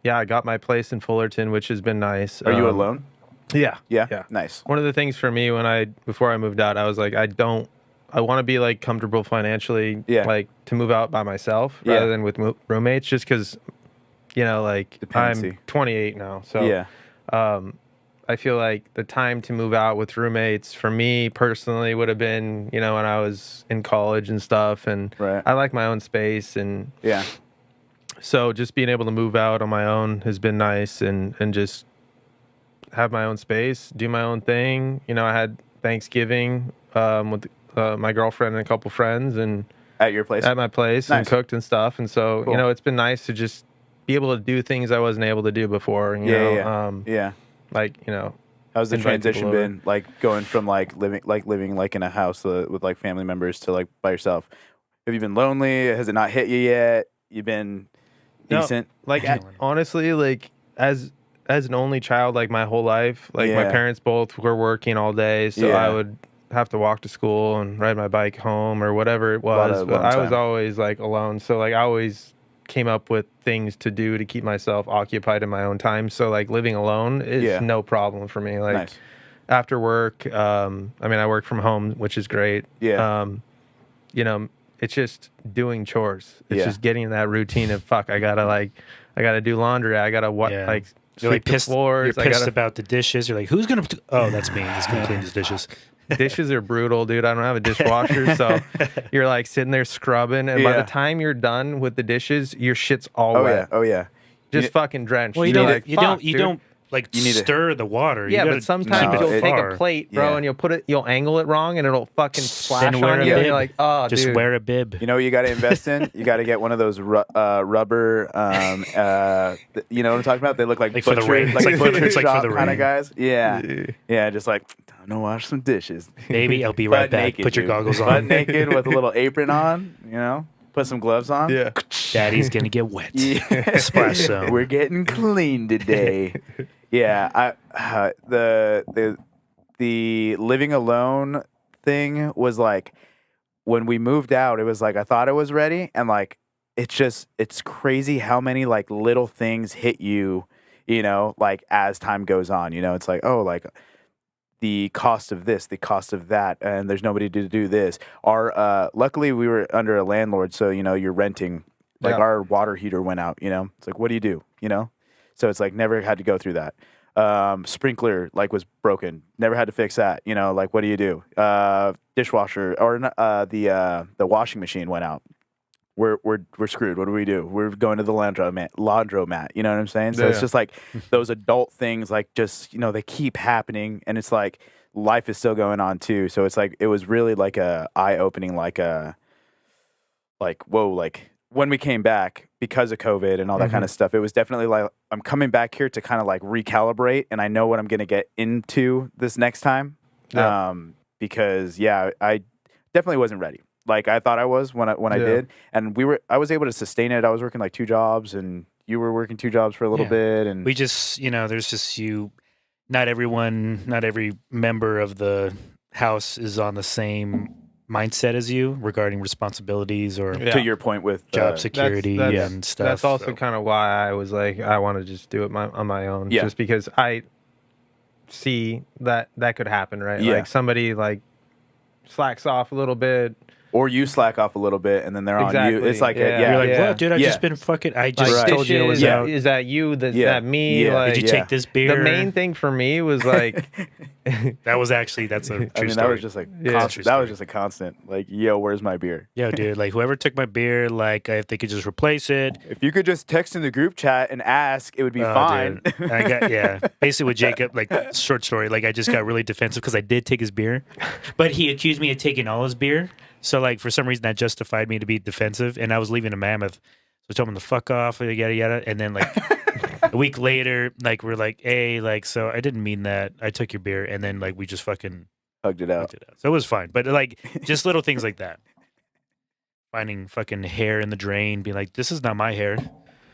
Yeah, I got my place in Fullerton, which has been nice. Are you alone? Yeah. Yeah. Yeah. Nice. One of the things for me before I moved out, I was like, I want to be like comfortable financially, Yeah. like to move out by myself rather than with roommates, just because, like Dependency. I'm 28 now. So Yeah. I feel like the time to move out with roommates for me personally would have been, when I was in college and stuff. And Right. I like my own space. And Yeah. so just being able to move out on my own has been nice and just have my own space, do my own thing. I had Thanksgiving with my girlfriend and a couple friends and At your place? at my place Nice. and cooked and stuff. And so, Cool. it's been nice to just be able to do things I wasn't able to do before, Yeah. like, How's the invite people transition over. been? Like going from living like in a house with like family members to like by yourself. Have you been lonely? Has it not hit you yet? You've been decent? No, like honestly, like as an only child, like my whole life, like my Yeah. parents both were working all day, so Yeah. I would have to walk to school and ride my bike home or whatever it Lot was. of But alone I was time. always like alone, so like I always came up with things to do to keep myself occupied in my own time. So like living alone is Yeah. no problem for me. Like Nice. after work, I mean I work from home, which is great. Yeah. It's just doing chores. It's Yeah. just getting that routine of I gotta do laundry. I gotta Yeah. like You're like sweep the pissed. floors. You're pissed about the dishes. You're like, who's gonna? Oh, that's me. He's gonna clean these dishes. Dishes are brutal, dude. I don't have a dishwasher, so you're like sitting there scrubbing, and by Yeah. the time you're done with the dishes, your shit's all Oh wet. yeah. Oh yeah. Just fucking drenched. Well, you You're don't. like, you "Fuck, don't. You dude." don't like You need to- stir the water. You Yeah, gotta but sometimes keep it you'll take far. a plate, bro, Yeah. and you'll angle it wrong, and it'll fucking splash Then wear on a you. And bib. you're like, oh, Just dude. wear a bib. You know what you got to invest in? You got to get one of those rubber. You know what I'm talking about? They look like Like for the butcher, rain. like It's like for butcher shop the kind of rain. guys. Yeah, yeah. Just like I'm gonna wash some dishes. Baby, I'll be right Butt back. naked, Put your dude. goggles Butt on. naked with a little apron on. Put some gloves on. Yeah. Daddy's gonna get wet. Yeah. Splash zone. We're getting clean today. Yeah, the living alone thing was like when we moved out. It was like I thought I was ready, and like it's crazy how many like little things hit you, like as time goes on. It's like like the cost of this, the cost of that, and there's nobody to do this. Luckily we were under a landlord, so you're renting. Like Yeah. our water heater went out. It's like what do you do? So it's like never had to go through that. Sprinkler like was broken. Never had to fix that. Like what do you do? Dishwasher or the washing machine went out. We're screwed. What do we do? We're going to the laundromat. You know what I'm saying? So it's Yeah. just like those adult things, like just they keep happening, and it's like life is still going on too. So it's like it was really like a eye opening, like whoa, like when we came back because of COVID and all that kind of stuff. It was definitely like I'm coming back here to kind of like recalibrate, and I know what I'm going to get into this next time. Yeah. Because I definitely wasn't ready. Like I thought I was when I Yeah. did, and I was able to sustain it. I was working like 2 jobs, and you were working 2 jobs for a little Yeah. bit, and We just, there's just not every member of the house is on the same mindset as you regarding responsibilities or Yeah. to your point with job security that's- and stuff. That's also so. kind of why I was like, I want to just do it on my own. Yeah. Just because I see that could happen, right? Yeah. Like somebody like slacks off a little bit. or you slack off a little bit, and then they're on you. Exactly. It's like Yeah. You're like, Yeah. what, dude? I Yeah. just been fucking. I just Like, told you it was dishes, out. Is that you? Is Yeah. that me? Yeah. Like, Did you Yeah. take this beer? the main thing for me was like, That's a true I mean, story. that was just like Yeah. constant. That was just a constant. Like, yo, where's my beer? Yo, dude, like whoever took my beer, like if they could just replace it. If you could just text in the group chat and ask, it would be Oh, fine. dude. I got basically with Jacob, like short story, like I just got really defensive because I did take his beer, but he accused me of taking all his beer. So like for some reason that justified me to be defensive, and I was leaving a Mammoth, so I told him to fuck off, yada yada, and then like a week later, like we're like, hey, like so I didn't mean that. I took your beer, and then like we just fucking Hugged it out. did that. So it was fine, but like just little things like that. Finding fucking hair in the drain, being like, this is not my hair.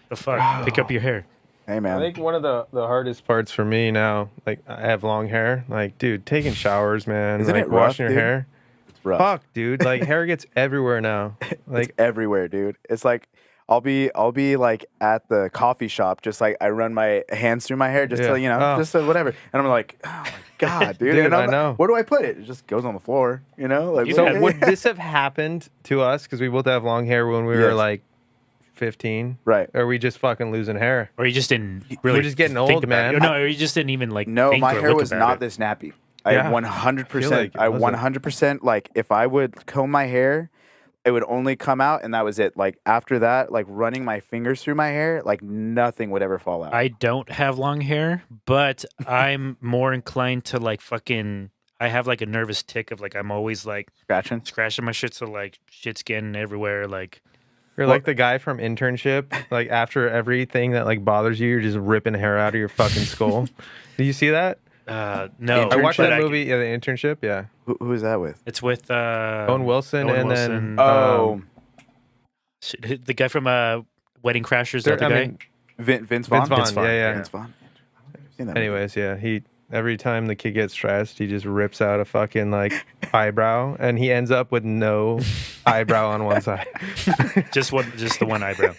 The fuck, pick up your hair. Hey, I man. think one of the hardest parts for me now, like I have long hair, like dude, taking showers, man, Isn't like it rough, washing your dude? hair. It's rough. Fuck, dude, like hair gets everywhere now. Like Like everywhere, dude. It's like I'll be like at the coffee shop, just like I run my hands through my hair, just Yeah. to just to whatever, and I'm like, oh my god, dude, Dude, and I'm I like, know. where do I put it? It just goes on the floor, like. So what- would this have happened to us because we both have long hair when we were Yes. like 15? Right. Or are we just fucking losing hair? Or you just didn't really. We're just getting think old, about it. man. Or no, or you just didn't even like. No, think my or hair look was about not it. this nappy. Yeah. I 100%. like it I wasn't. 100% like if I would comb my hair, it would only come out, and that was it. Like after that, like running my fingers through my hair, like nothing would ever fall out. I don't have long hair, but I'm more inclined to like fucking. I have like a nervous tick of like I'm always like Scratching. scratching my shit, so like shit's getting everywhere. Like You're like the guy from Internship. Like after everything that like bothers you, you're just ripping hair out of your fucking skull. Did you see that? no, I watched but that movie, yeah, The Internship. Yeah, Who is that with? It's with Owen Wilson, Owen and Wilson. then Oh, Shit, the guy from Wedding Crashers. there- That the I guy. mean, Vince Vaughn. Vince Vaughn. Yeah. Vince Vaughn. I've seen that movie. Anyways, yeah, he every time the kid gets stressed, he just rips out a fucking like eyebrow, and he ends up with no eyebrow on one side. just the one eyebrow.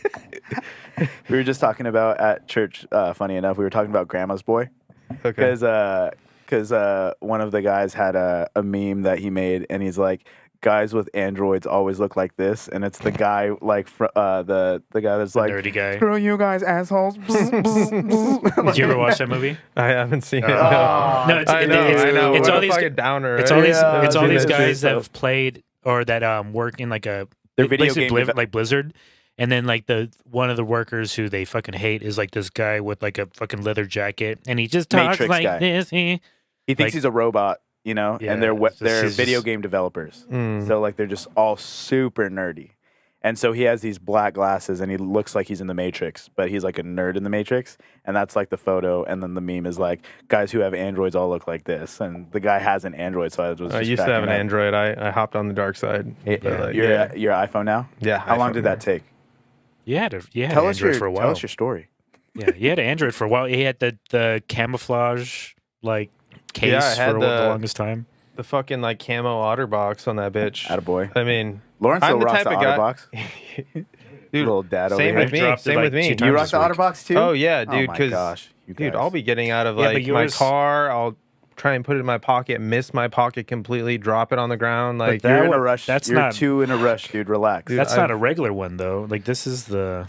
We were just talking about at church. Funny enough, we were talking about Grandma's Boy Okay. because one of the guys had a meme that he made, and he's like, guys with androids always look like this, and it's the guy like the guy that's like, Nerdy guy. screw you guys, assholes. Did you ever watch that movie? I haven't seen it. Oh. No, it's I know. it's What all a these fucking downer. it's right? all these Yeah, it's all I've these seen that guys shit, that so- have played or that work in like a They're video basically game like Blizzard. And then like the one of the workers who they fucking hate is like this guy with like a fucking leather jacket, and he just talks Matrix like guy. this. He thinks Like- he's a robot, Yeah, and they're it's just- they're he's video just- game developers. Mm. So like they're just all super nerdy. And so he has these black glasses, and he looks like he's in the Matrix, but he's like a nerd in the Matrix. And that's like the photo. And then the meme is like, guys who have androids all look like this. And the guy has an android, so I was I just used to have an cracking Android. I hopped on the dark side. up. But, like, Your iPhone now? yeah. How long iPhone, did that take? You had Tell an us Android your for a while. tell us your story. Yeah, he had an Android for a while. He had the camouflage like case Yeah, I had for the- the longest time. The fucking like camo OtterBox on that bitch. Attaboy. I mean, Lawrence I'm still the rocks type the of guy. OtterBox. Dude, Little dad over same here. with me. Dropped it, Same like, with me. 2 You times rock this the week. OtterBox too? Oh yeah, Oh dude. my Because gosh. You dude, guys. I'll be getting out of Yeah, but like my yours- car. I'll try and put it in my pocket, miss my pocket completely, drop it on the ground. Like that You're in a one- rush. that's You're not- too in a rush, dude. Relax. Dude, That's I've- not a regular one though. Like this is the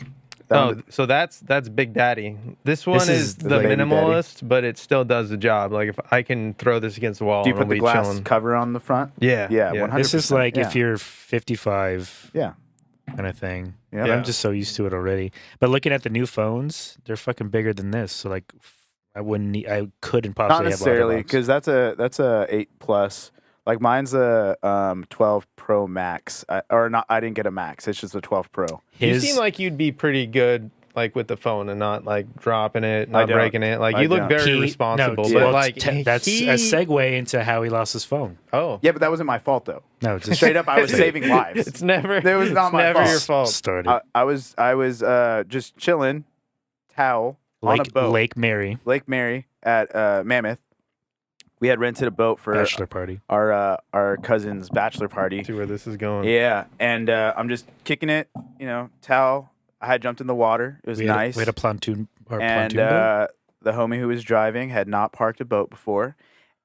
oh, so that's Big Daddy. This one This is is the the baby daddy. minimalist, but it still does the job. Like if I can throw this against the wall, Do you it'll put the be glass chilling. cover on the front? Yeah, Yeah, 100%. this is like if yeah. you're 55 Yeah. kind of thing. Yeah. And I'm just so used to it already. But looking at the new phones, they're fucking bigger than this. So like I couldn't Not possibly necessarily, have because that's a 8+. Like mine's a 12 Pro Max, or not. I didn't get a Max. It's just a 12 Pro. You seem like you'd be pretty good, like with the phone and not like dropping it, I not don't. breaking it. Like I you look don't. very responsible, No, but well, like that's he, a segue into how he lost his phone. Oh, Yeah, but that wasn't my fault though. No, it's just Straight up, I was saving lives. it's never. It was not it's my never fault. your fault. started. I was just chilling, towel on a boat, Lake Mary Lake Mary at Mammoth. We had rented a boat for bachelor party. our cousin's bachelor party. See where this is going. Yeah, and I'm just kicking it, towel. I had jumped in the water. It was nice. We had a pontoon and pontoon boat. the homie who was driving had not parked a boat before,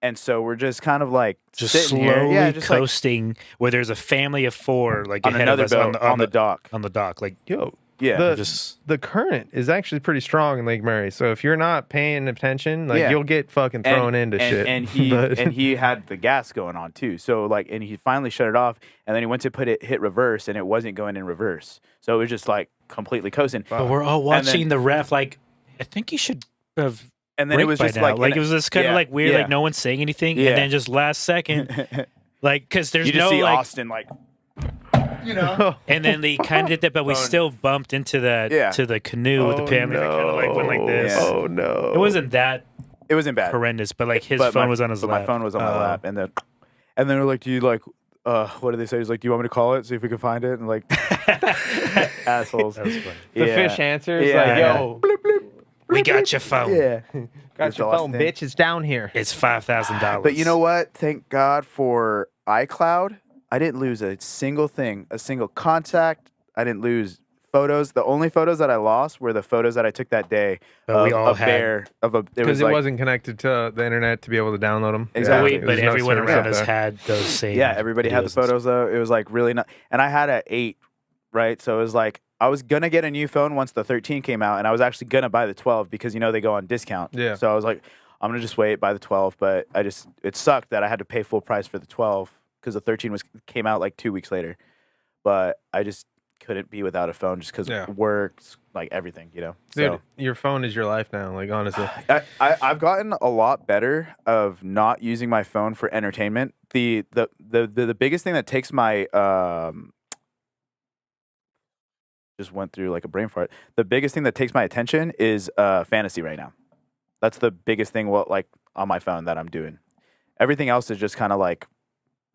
and so we're just kind of like Just sitting slowly here, yeah, just like coasting where there's a family of 4 like on ahead another of us boat on the dock. on the dock. Like Yo, Yeah, the just the current is actually pretty strong in Lake Mary. So if you're not paying attention, like Yeah. you'll get fucking thrown into shit. And he But- and he had the gas going on too. So like, and he finally shut it off, and then he went to hit reverse, and it wasn't going in reverse. So it was just like completely coasting. but we're all And then- watching the ref. Like I think you should have. And then it was by just now. like it was just kind of yeah, like weird, yeah. like no one's saying anything, Yeah. and then just last second, like because there's you just no see like, Austin like, and then they kind of did that, but we Phone. still bumped into that Yeah. to the canoe with the family. That kind of like went like this. Yeah. Oh no! It wasn't that it wasn't bad. horrendous, but like his But phone my- was on his but lap. My phone was on my Oh. lap, and then they're like, "Do you like? What did they say?" He's like, "Do you want me to call it? See if we can find it?" And like, assholes. That was funny. The Yeah. fish answers Yeah. like, "Yo, We got your phone. Yeah. got It's your phone, Austin. bitch. It's down here." It's $5,000. But you know what? Thank God for iCloud. I didn't lose a single thing, a single contact. I didn't lose photos. The only photos that I lost were the photos that I took that day But of we all a had- bear. Because it wasn't connected to the internet to be able to download them. Exactly. But everyone around us there. had those same. Yeah, everybody had the videos and photos though. It was like really not, and I had a 8, right? So it was like I was gonna get a new phone once the 13 came out, and I was actually gonna buy the 12 because they go on discount. Yeah. So I was like, I'm gonna just wait, buy the 12, but it sucked that I had to pay full price for the 12 because the 13 came out like 2 weeks later. But I just couldn't be without a phone just because works, like everything, Dude, So your phone is your life now. Like honestly, I've gotten a lot better of not using my phone for entertainment. The biggest thing that takes my just went through like a brain fart. The biggest thing that takes my attention is fantasy right now. That's the biggest thing like on my phone that I'm doing. Everything else is just kind of like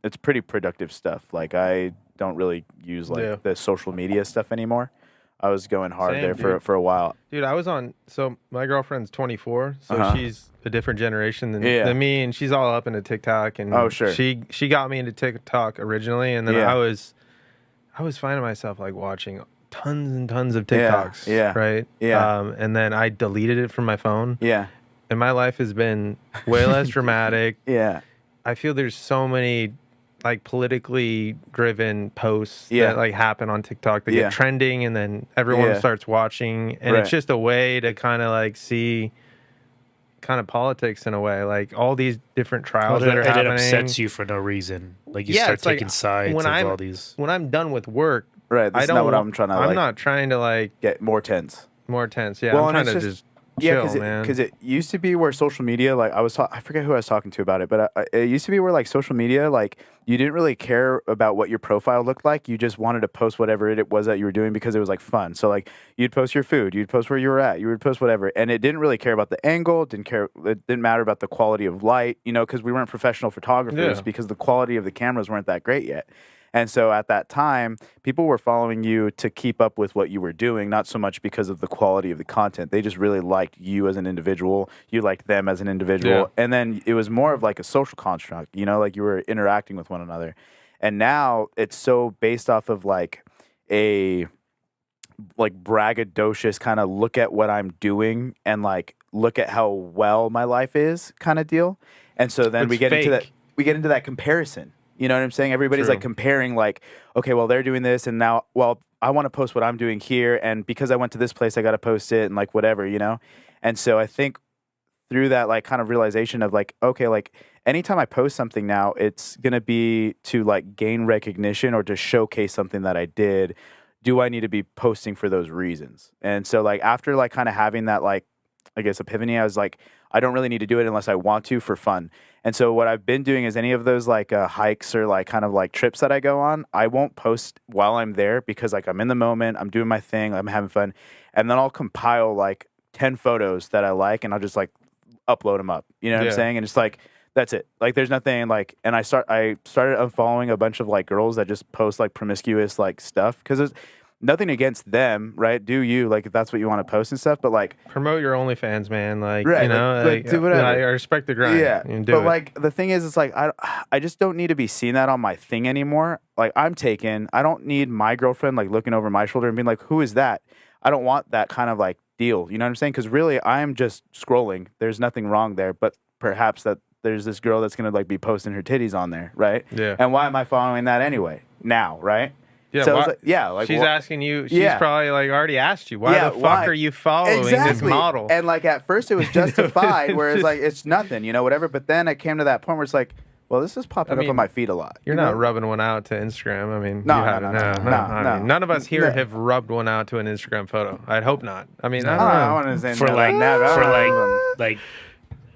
it's pretty productive stuff. Like I don't really use like the social media stuff anymore. I was going hard Same, there for a while. dude. I was on. So my girlfriend's 24, so she's a different generation than me, and she's all up into TikTok. And she got me into TikTok originally, and then I was finding myself like watching tons and tons of TikToks. Right. And then I deleted it from my phone. And my life has been way less dramatic. I feel there's so many like politically driven posts that like happen on TikTok that get trending, and then everyone starts watching, and it's just a way to kind of like see kind of politics in a way, like all these different trials that are happening. It upsets you for no reason. Like you start taking sides of all these. When I'm done with work, right? That's not what I'm trying to. I'm not trying to like get more tense. Yeah, well, I'm trying to just. Because it used to be where social media, like I forget who I was talking to about it, but it used to be where like social media, like you didn't really care about what your profile looked like. You just wanted to post whatever it was that you were doing because it was like fun. So like you'd post your food, you'd post where you were at, you would post whatever, and it didn't really care about the angle, it didn't matter about the quality of light, because we weren't professional photographers because the quality of the cameras weren't that great yet. And so at that time, people were following you to keep up with what you were doing, not so much because of the quality of the content. They just really liked you as an individual. You liked them as an individual. Yeah. And then it was more of like a social construct, like you were interacting with one another. And now it's so based off of like a like braggadocious kind of look at what I'm doing and like look at how well my life is kind of deal. And so then we get into that comparison. You know what I'm saying? Everybody's like comparing like, okay, well, they're doing this and now, well, I want to post what I'm doing here. And because I went to this place, I got to post it and like whatever, And so I think through that like kind of realization of like, okay, like anytime I post something now, it's going to be to like gain recognition or to showcase something that I did. Do I need to be posting for those reasons? And so like after like kind of having that like, I guess epiphany, I was like, I don't really need to do it unless I want to for fun. And so what I've been doing is any of those like hikes or like kind of like trips that I go on, I won't post while I'm there because like I'm in the moment, I'm doing my thing, I'm having fun. And then I'll compile like 10 photos that I like and I'll just like upload them up. You know what I'm saying? And it's like, that's it. Like there's nothing like, and I started unfollowing a bunch of like girls that just post like promiscuous like stuff because there's nothing against them, right? Do you like if that's what you want to post and stuff? But like promote your OnlyFans, man. Like like do whatever. I respect the grind. Yeah, but like the thing is, it's like I just don't need to be seeing that on my thing anymore. Like I'm taken. I don't need my girlfriend like looking over my shoulder and being like, "Who is that?" I don't want that kind of like deal. You know what I'm saying? Because really, I'm just scrolling. There's nothing wrong there, but perhaps that there's this girl that's gonna like be posting her titties on there, right? Yeah. And why am I following that anyway? Now, right? Yeah, so like, she's asking you. She's probably like already asked you. Why the fuck are you following this model? And like at first it was justified, where it's like it's nothing, whatever. But then it came to that point where it's like, well, this is popping up on my feed a lot. You're not rubbing one out to Instagram. I mean, no. None of us here have rubbed one out to an Instagram photo. I'd hope not. I mean, I want to say for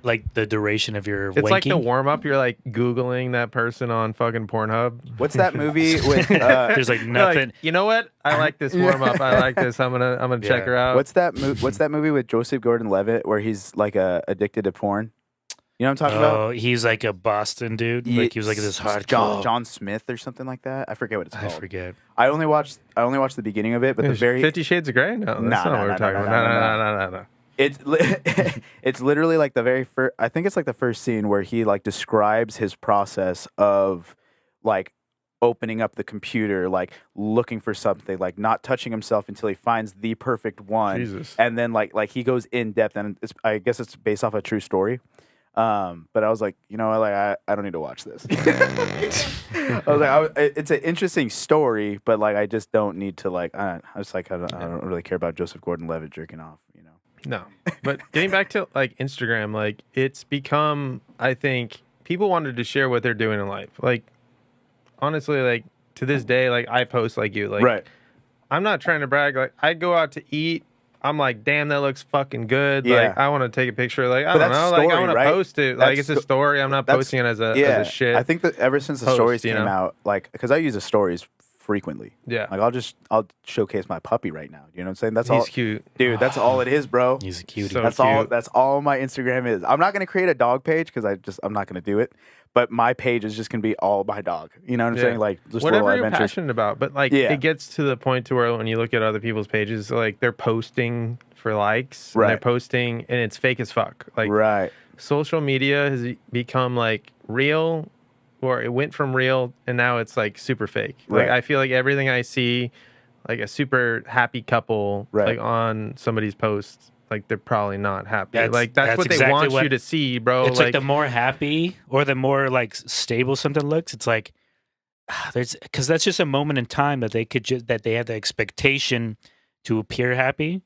like the duration of your it's wanking. like the warm up. You're like Googling that person on fucking Pornhub. What's that movie with? There's like nothing. Like, you know what? I like this warm up. I like this. I'm gonna check her out. What's that movie with Joseph Gordon-Levitt where he's like addicted to porn? You know what I'm talking about? Oh, he's like a Boston dude. Like he was like this hardcore John Smith or something like that. I forget what it's called. I forget. I only watched the beginning of it, but the very 50 Shades of Grey. No, that's not what we're talking about. No. It's literally like the very first. I think it's like the first scene where he like describes his process of like opening up the computer, like looking for something, like not touching himself until he finds the perfect one. Jesus. And then like he goes in depth, and I guess it's based off a true story. But I was like, you know what, like I don't need to watch this. I was like, it's an interesting story, but like I just don't need to like. I was like, I don't really care about Joseph Gordon-Levitt jerking off, you know. No, but getting back to like Instagram, like it's become, I think people wanted to share what they're doing in life. Like honestly, like to this day, like I post like you, like Right. I'm not trying to brag. Like I go out to eat. I'm like, damn, that looks fucking good. Yeah. Like I want to take a picture. Like I But don't that's know. story, Like I want to right? post it. Like That's it's a story. I'm not posting it as a shit. I think that ever since the post, stories you came know? out, like because I use the stories frequently. Yeah. Like I'll showcase my puppy right now. You know what I'm saying? That's He's all, cute. dude. That's all it is, bro. He's a cutie. So That's cute. all. That's all my Instagram is. I'm not gonna create a dog page because I'm not gonna do it. But my page is just gonna be all my dog. You know what I'm Yeah. saying? Like just Whatever little you're adventures. passionate about. But like Yeah. it gets to the point to where when you look at other people's pages, like they're posting for likes. And they're Right. posting and it's fake as fuck. Like Right. social media has become like real, or it went from real and now it's like super fake. Like Right. I feel like everything I see, like a super happy couple, Right. like on somebody's posts, like they're probably not happy. That's That's what exactly they want what- you to see, bro. It's like the more happy or the more like stable something looks, it's like there's because that's just a moment in time that they could that they have the expectation to appear happy,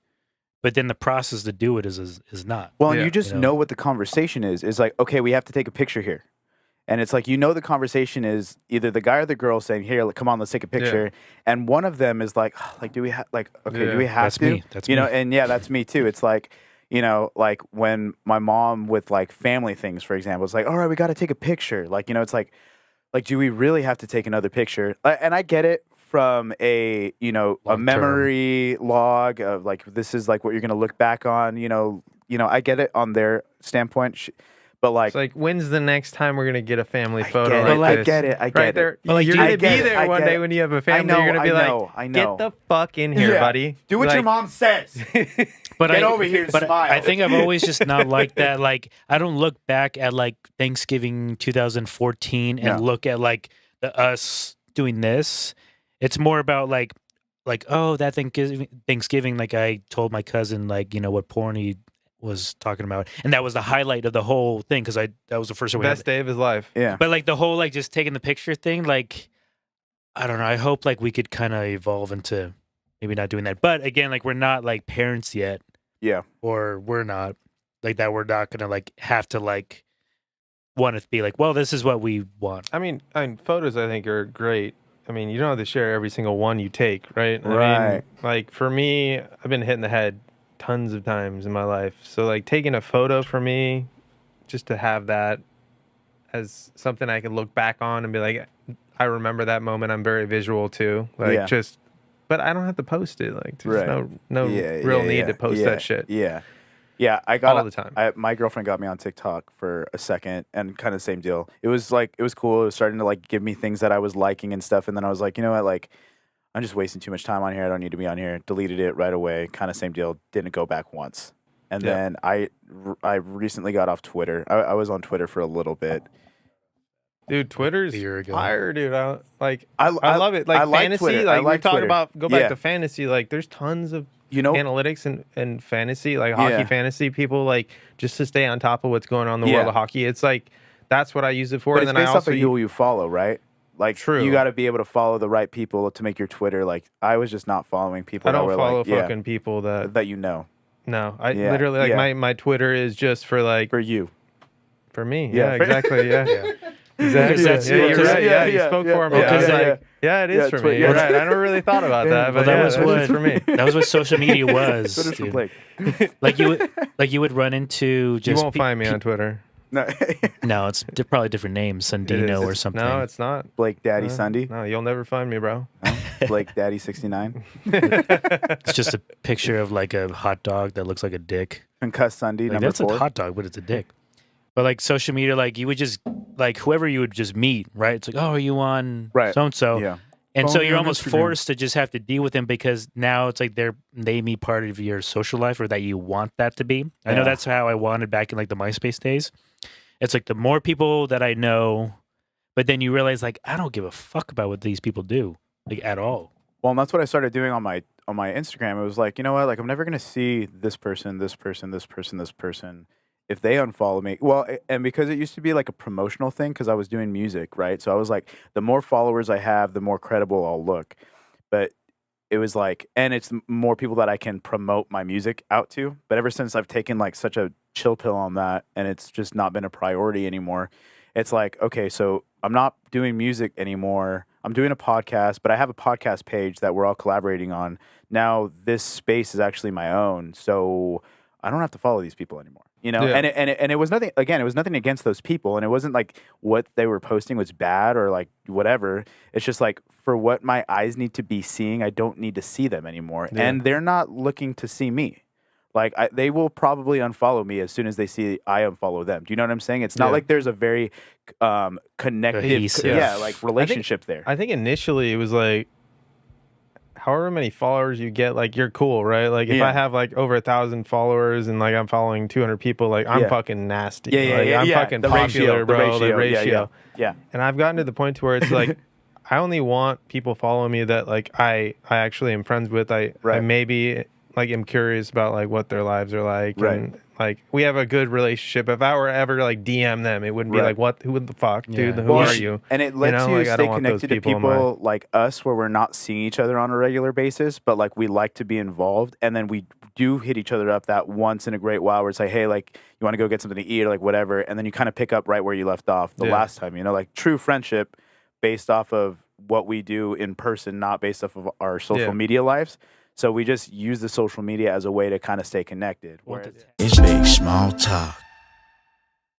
but then the process to do it is not. Well, and Yeah. you just You know? know what the conversation is. It's like, okay, we have to take a picture here. And it's like, the conversation is either the guy or the girl saying, here, like, come on, let's take a picture. And one of them is like, do we have, like, okay, Yeah. do we have That's to? me. That's you know, me. and yeah, that's me too. It's like, like when my mom with like family things, for example, it's like, all right, we got to take a picture. Like, it's like, do we really have to take another picture? And I get it from a Long-term. memory log of like, this is like what you're going to look back on, I get it on their standpoint. But like, It's like, when's the next time we're gonna get a family I photo? get like it, I this? get it, I get right it. there. But, like, You're do gonna you- be I get it, there I one get day it. when you have a I family. know, You're gonna be I like, know. get the fuck in here, Yeah. buddy. Do what your Like, mom says. But Get over here and but smile. I think I've always just not liked that. Like I don't look back at like Thanksgiving 2014 and No. look at like us doing this. It's more about like oh, that Thanksgiving, like I told my cousin like what porn he was talking about, and that was the highlight of the whole thing because that was the first time we had best day of his life. Yeah. But like the whole like just taking the picture thing, like I don't know. I hope like we could kind of evolve into maybe not doing that. But again, like we're not like parents yet, Yeah. or we're not like that. We're not gonna like have to like want to be like, well, this is what we want. I mean, photos I think are great. I mean, you don't have to share every single one you take, right? I mean, Right. like for me, I've been hit in the head tons of times in my life. So like taking a photo for me, just to have that as something I could look back on and be like, I remember that moment. I'm very visual too. Like Yeah. but I don't have to post it. Like there's Right. no real need to post that shit Yeah. Yeah, I got all the time. my girlfriend got me on TikTok for a second, and kind of same deal. It was cool. It was starting to like give me things that I was liking and stuff, and then I was like, you know what, like I'm just wasting too much time on here. I don't need to be on here. Deleted it right away. Kind of same deal. Didn't go back once. And Yeah. then I recently got off Twitter. I was on Twitter for a little bit. Dude, Twitter's A year ago. fire, dude. I I love it. Like like fantasy, Twitter. I like we like talk Twitter. about, go back Yeah. to fantasy. Like there's tons of You know, analytics and fantasy, like hockey Yeah. fantasy people, like just to stay on top of what's going on in the Yeah. world of hockey. It's like that's what I use it for. but And it's then I based off also of who you follow, right? Like, True. you got to be able to follow the right people to make your Twitter. Like, I was just not following people I that don't were follow like, yeah, fucking people that that you know no. I Yeah, literally like yeah. my Twitter is just for like for you. for me. Yeah. Yeah, exactly. Yeah. Yeah. Exactly. that's- Yeah, you're because- right. Yeah, you spoke for me. Well, I was 'cause like, yeah, it is Yeah, for Twitter- me. You're yeah. right. I never really thought about that, but that yeah, was that's what- just for me. That was what social media was. Twitter's for dude. Blake. Like you would run into just You won't find me on Twitter. No, No, it's probably different names, It is. Sundino or It's- something. No, it's not. Blake Daddy No, Sundy. No, you'll never find me, bro. No? Blake Daddy 69. It's just a picture of like a hot dog that looks like a dick. Concussed Sunday, Like, number that's 4. a hot dog, but it's a dick. But like social media, like you would just like whoever you would just meet, right? It's like, oh, are you on Right. so and so? Yeah. And so Follow me you're on almost Instagram. forced to just have to deal with them because now it's like they be part of your social life or that you want that to be. I know Yeah. that's how I wanted back in like the MySpace days. It's like the more people that I know, But then you realize like I don't give a fuck about what these people do like at all. Well, and that's what I started doing on my Instagram. It was like, you know what? Like, I'm never gonna see this person, this person, this person, this person. If they unfollow me, well, and because it used to be like a promotional thing, because I was doing music, right? So I was like, the more followers I have, the more credible I'll look. But it was like, and it's more people that I can promote my music out to. But ever since I've taken like such a chill pill on that, and it's just not been a priority anymore. It's like, okay, so I'm not doing music anymore. I'm doing a podcast, but I have a podcast page that we're all collaborating on. Now this space is actually my own, so I don't have to follow these people anymore. You know, Yeah. and it was nothing. Again, it was nothing against those people, and it wasn't like what they were posting was bad or like whatever. It's just like for what my eyes need to be seeing, I don't need to see them anymore, Yeah. and they're not looking to see me. Like they will probably unfollow me as soon as they see I unfollow them. Do you know what I'm saying? It's not Yeah. like there's a very connective, Cohesive. like relationship there. I think initially it was like, however many followers you get, like you're cool, right? Like if Yeah. I have like over 1,000 followers and like I'm following 200 people, like I'm Yeah. fucking nasty. Yeah, Like, I'm fucking the popular, ratio, bro. The yeah, ratio. yeah. And I've gotten to the point to where it's like, I only want people following me that like I actually am friends with. I Right. maybe like am curious about like what their lives are like, Right. and like we have a good relationship. If I were ever to, like DM them, it wouldn't be Right. like, who the fuck, Yeah. dude? Who Well, are you? And it lets know, you like, I stay don't want those connected to people in my- people like us where we're not seeing each other on a regular basis, but like we like to be involved. And then we do hit each other up that once in a great while where it's like, hey, like you want to go get something to eat or like whatever. And then you kind of pick up right where you left off the Yeah. last time, you know, like true friendship based off of what we do in person, not based off of our social Yeah. media lives. So we just use the social media as a way to kind of stay connected. What Whereas- the- It's big small talk.